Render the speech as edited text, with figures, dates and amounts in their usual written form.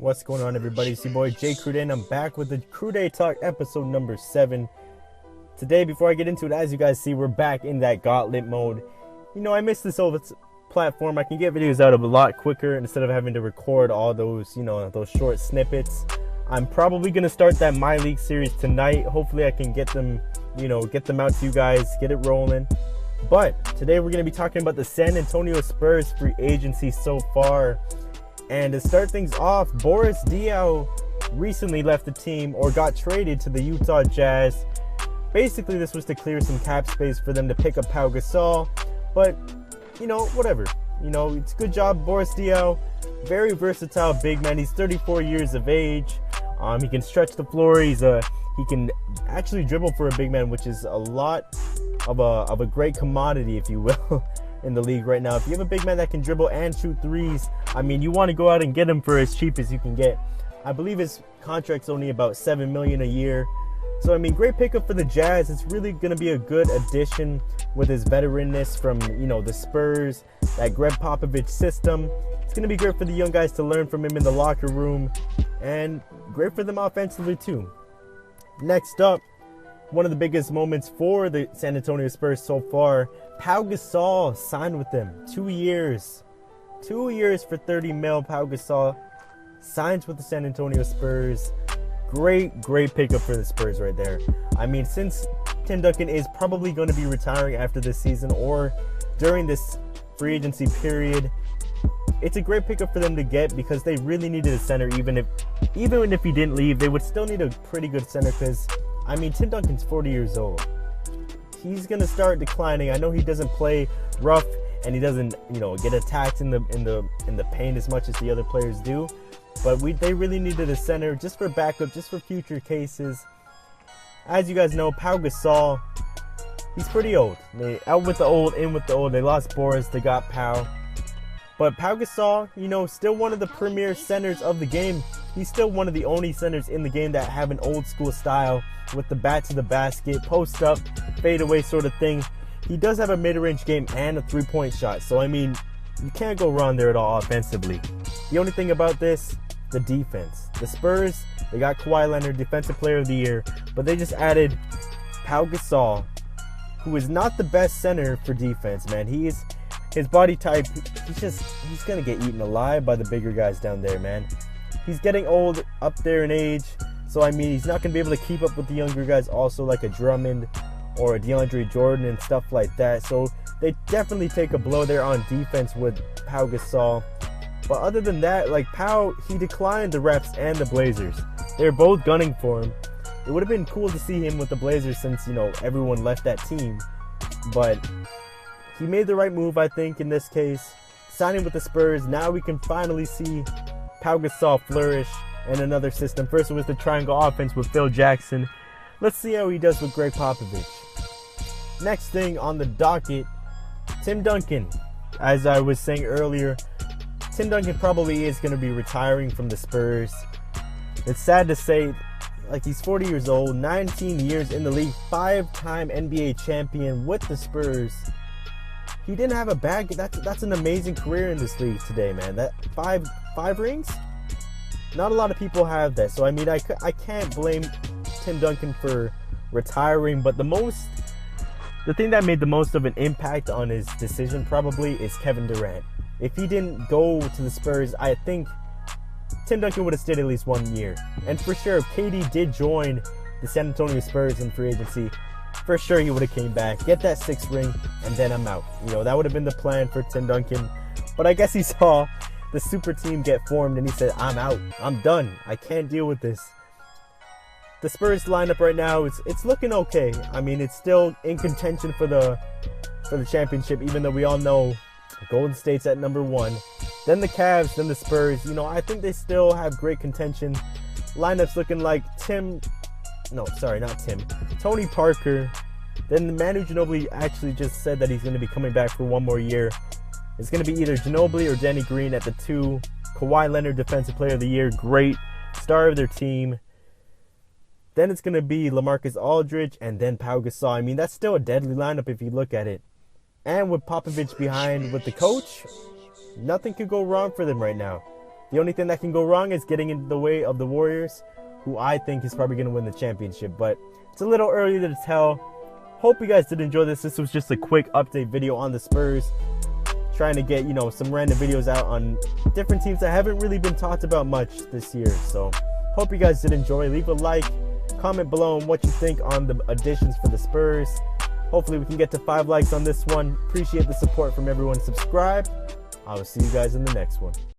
What's going on, everybody? It's your boy Jay Crude, and I'm back with the Crude Talk episode number 7. Today, before I get into it, as you guys see, we're back in that gauntlet mode. You know, I miss this old platform. I can get videos out a lot quicker instead of having to record all those, those short snippets. I'm probably going to start that My League series tonight. Hopefully I can get them, get them out to you guys, get it rolling. But today we're going to be talking about the San Antonio Spurs free agency so far. And to start things off, Boris Diaw recently left the team or got traded to the Utah Jazz. Basically, this was to clear some cap space for them to pick up Pau Gasol. But, whatever. It's a good job, Boris Diaw. Very versatile big man. He's 34 years of age. He can stretch the floor. He can actually dribble for a big man, which is a lot of a great commodity, if you will, in the league right now. If you have a big man that can dribble and shoot threes, you want to go out and get him for as cheap as you can get. I believe his contract's only about $7 million a year. So, great pickup for the Jazz. It's really going to be a good addition with his veteranness from, the Spurs, that Greg Popovich system. It's going to be great for the young guys to learn from him in the locker room, and great for them offensively too. Next up, one of the biggest moments for the San Antonio Spurs so far, Pau Gasol signed with them. 2 years. 2 years for $30 million. Pau Gasol signs with the San Antonio Spurs. Great pickup for the Spurs right there. Since Tim Duncan is probably going to be retiring after this season or during this free agency period, it's a great pickup for them to get because they really needed a center. Even if he didn't leave, they would still need a pretty good center because, Tim Duncan's 40 years old. He's going to start declining. I know he doesn't play rough and he doesn't, get attacked in the paint as much as the other players do. But they really needed a center just for backup, just for future cases. As you guys know, Pau Gasol, he's pretty old. Out with the old, in with the old. They lost Boris, they got Pau. But Pau Gasol, still one of the premier centers of the game. He's still one of the only centers in the game that have an old school style with the bat to the basket, post up, fade away sort of thing. He does have a mid-range game and a three-point shot. So, you can't go wrong there at all offensively. The only thing about this, the defense. The Spurs, they got Kawhi Leonard, Defensive Player of the Year, but they just added Pau Gasol, who is not the best center for defense, man. His body type, he's going to get eaten alive by the bigger guys down there, man. He's getting old, up there in age, so he's not going to be able to keep up with the younger guys also, like a Drummond or a DeAndre Jordan and stuff like that. So they definitely take a blow there on defense with Pau Gasol. But other than that, Pau, he declined the Reps and the Blazers. They're both gunning for him. It would have been cool to see him with the Blazers since, everyone left that team. But he made the right move, I think, in this case. Signing with the Spurs, now we can finally see Pau Gasol flourish in another system. First it was the triangle offense with Phil Jackson. Let's see how he does with Greg Popovich. Next thing on the docket, Tim Duncan. As I was saying earlier, Tim Duncan probably is going to be retiring from the Spurs. It's sad to say, he's 40 years old, 19 years in the league, 5-time NBA champion with the Spurs. He didn't have a bad. That's an amazing career in this league today, man. That five rings. Not a lot of people have that. So I can't blame Tim Duncan for retiring. But the thing that made the most of an impact on his decision probably is Kevin Durant. If he didn't go to the Spurs, I think Tim Duncan would have stayed at least 1 year. And for sure, if KD did join the San Antonio Spurs in free agency, for sure he would have came back, get that 6th ring, and then I'm out. That would have been the plan for Tim Duncan. But I guess he saw the super team get formed and he said, I'm out. I'm done. I can't deal with this. The Spurs lineup right now, it's looking okay. It's still in contention for the championship, even though we all know Golden State's at number 1. Then the Cavs, then the Spurs. I think they still have great contention. Lineups looking like Tony Parker. Then Manu Ginobili actually just said that he's going to be coming back for 1 more year. It's going to be either Ginobili or Danny Green at the 2. Kawhi Leonard, Defensive Player of the Year, great star of their team. Then it's going to be LaMarcus Aldridge and then Pau Gasol. That's still a deadly lineup if you look at it. And with Popovich behind with the coach, nothing could go wrong for them right now. The only thing that can go wrong is getting in the way of the Warriors, who I think is probably going to win the championship. But it's a little early to tell. Hope you guys did enjoy this. This was just a quick update video on the Spurs. Trying to get, some random videos out on different teams that haven't really been talked about much this year. So hope you guys did enjoy. Leave a like, comment below on what you think on the additions for the Spurs. Hopefully we can get to 5 likes on this one. Appreciate the support from everyone. Subscribe. I will see you guys in the next one.